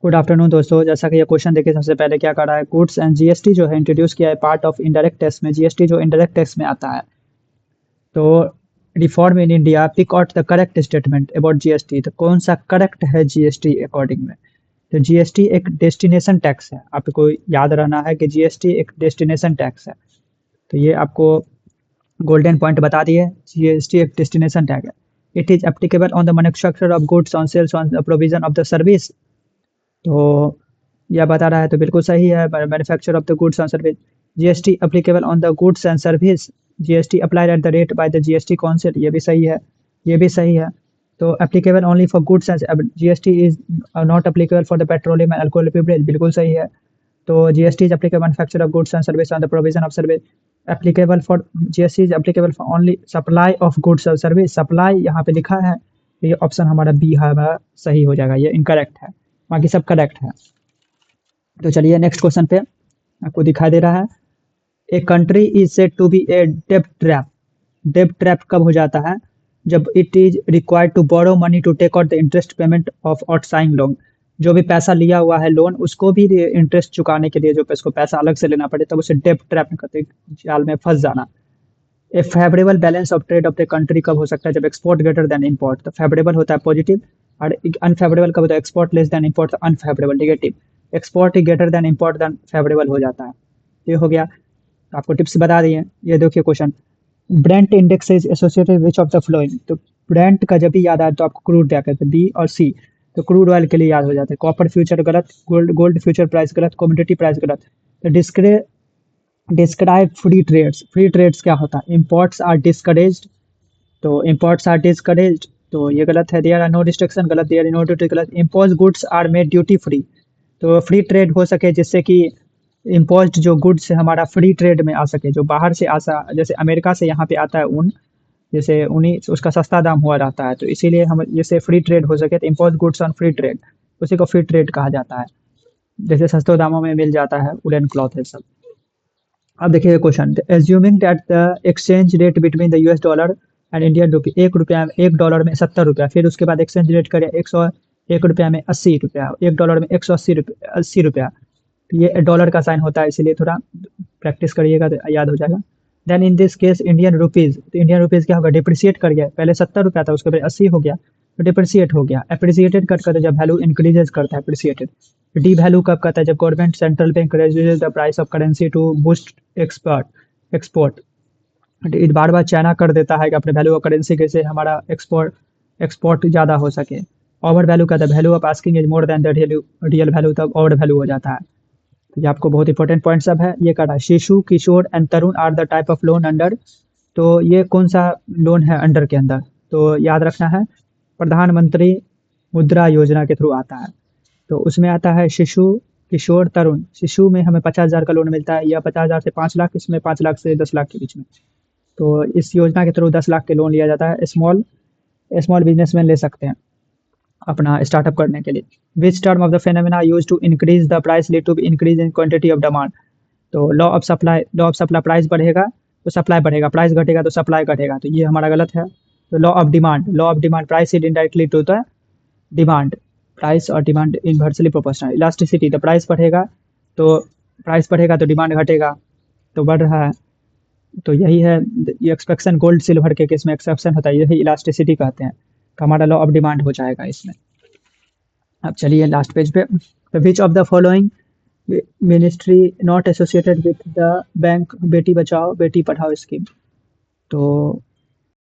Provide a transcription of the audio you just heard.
Good afternoon दोस्तों। जैसा कि ये क्वेश्चन देखिए, सबसे पहले क्या कर रहा है, गुड्स एंड जीएसटी जो है इंट्रोड्यूस किया है पार्ट ऑफ इनडायरेक्ट टैक्स में। जीएसटी जो इनडायरेक्ट टैक्स में आता है, तो reform in India pick out the correct statement about GST. तो कौन सा करेक्ट है जीएसटी अकॉर्डिंग में? तो जीएसटी एक डेस्टिनेशन टैक्स है। आपको याद रहना है कि जीएसटी एक डेस्टिनेशन टैक्स है। तो ये आपको गोल्डन पॉइंट बता दिए। जीएसटी एक डेस्टिनेशन टैक्स है। It is applicable on the manufacture of goods on sales on the provision of the service. तो यह बता रहा है, तो बिल्कुल सही है। Manufacture of the goods and service. GST applicable on the goods and service. GST applied at the rate by the GST council. ये भी सही है, ये भी सही है। तो applicable only for goods and GST is not applicable for the petroleum and alcohol beverage. बिल्कुल सही है। तो GST is applicable manufacture of goods and service on the provision of service. Applicable for GST is applicable for only supply of goods और service. Supply यहाँ पे लिखा है, ये ऑप्शन हमारा बी है, हमारा सही हो जाएगा। ये इनकरेक्ट है, बाकी सब करेक्ट है। तो चलिए नेक्स्ट क्वेश्चन पे। आपको दिखाई दे रहा है, a country is said to be a डेब्ट ट्रैप। डेब्ट ट्रैप कब हो जाता है? जब it is required to borrow money to take out the interest payment of outstanding loan. जो भी पैसा लिया हुआ है लोन, उसको भी इंटरेस्ट चुकाने के लिए जो उसको पैसा अलग से लेना पड़े, तब उसे डेब्ट ट्रैप कहते हैं, जाल में फंस जाना। A favourable balance of trade of the country कब हो सकता है? जब एक्सपोर्ट ग्रेटर देन इंपोर्ट। तो फेवरेबल होता है पॉजिटिव, और अनफेवरेबल कब होता है? Export less than import, unfavourable negative. Export greater than import then favourable हो जाता है। ये हो गया, तो आपको टिप्स बता दिए। ये देखिए question, Brent index is associated which of the flowing. तो ब्रेंट का जब भी याद आए तो आपको क्रूड क्या कहते हैं, बी और सी। तो क्रूड ऑयल के लिए याद हो जाता है। कॉपर फ्यूचर गलत, गोल्ड फ्यूचर प्राइस गलत, कमोडिटी प्राइस गलत। तो describe free trades. Free trades क्या होता है? Imports are discouraged. तो इंपोर्ट्स आर डिस्करेज्ड, तो ये गलत है। देयर आर नो रिस्ट्रिक्शन गलत, देयर आर नो ड्यूटी गलत। Impose goods are made duty free. तो फ्री ट्रेड हो सके जिससे कि इम्पोज्ड जो गुड्स है हमारा फ्री ट्रेड में आ सके। जो बाहर से आसा, जैसे अमेरिका से यहाँ पे आता है ऊन, जैसे ऊनी उसका सस्ता दाम हुआ रहता है, तो इसीलिए हम जैसे फ्री ट्रेड हो सके, तो impose goods on free trade, उसी को फ्री ट्रेड कहा जाता है। जैसे सस्ते दामों में मिल जाता है वुलन क्लॉथ है सब। अब देखिए question, assuming that the exchange rate between the US dollar and Indian rupee. एक रुपया, एक डॉलर में 70 रुपया, फिर उसके बाद एक्सचेंज रेट करें 101 रुपया में 80 रुपया, एक डॉलर में 180 रुपया, 80 रुपया। तो ये डॉलर का साइन होता है, इसीलिए थोड़ा प्रैक्टिस करिएगा तो याद हो जाएगा। Then in this case Indian rupees. तो इंडियन रुपीज क्या होगा? डिप्रिशिएट कर गया। पहले 70 रुपया था, उसके बाद 80 हो गया, तो डिप्रिशिएट हो गया। एप्रिसिएटेड कट करते जब वैल्यू इंक्रीजेज करता है, एप्रिसिएटेड। डी वैल्यू कब करता है? जब government central bank reduces the price of currency to boost export. ये बार बार चाइना कर देता है कि अपने वैल्यू ऑफ करेंसी कैसे हमारा एक्सपोर्ट ज़्यादा हो सके। ओवर वैल्यू का the value of asking is more than the real value, तब ओवर वैल्यू हो जाता है। तो ये आपको बहुत इंपॉर्टेंट पॉइंट सब है। ये करा Shishu, Kishore and Tarun are the type of loan under. तो ये कौन सा लोन है अंडर के अंदर? तो याद रखना है, प्रधानमंत्री मुद्रा योजना के थ्रू आता है। तो उसमें आता है शिशु, किशोर, तरुण। शिशु में हमें 50,000 का लोन मिलता है, या 50,000 से 5 लाख, इसमें 5 लाख से 10 लाख के बीच में। तो इस योजना के थ्रू 10 लाख के लोन लिया जाता है। स्मॉल स्मॉल बिजनेसमैन ले सकते हैं अपना स्टार्टअप करने के लिए। Which term of the phenomena use to increase the price lead to increase in quantity of demand. तो लॉ ऑफ सप्लाई, प्राइस बढ़ेगा तो सप्लाई बढ़ेगा, प्राइस घटेगा तो सप्लाई घटेगा, तो ये हमारा गलत है। तो law of demand, price is indirectly to the demand. Price और demand inversely proportional. Elasticity, the price बढ़ेगा तो डिमांड घटेगा, तो बढ़ रहा है। तो यही है, ये एक्सपेक्शन गोल्ड सिल्वर के केस में एक्सेप्शन होता है, यही इलास्टिसिटी कहते हैं। तो हमारा लॉ ऑफ डिमांड हो जाएगा इसमें। अब चलिए लास्ट पेज पे। तो which of the following ministry not associated with the bank Beti Bachao Beti Padhao scheme. तो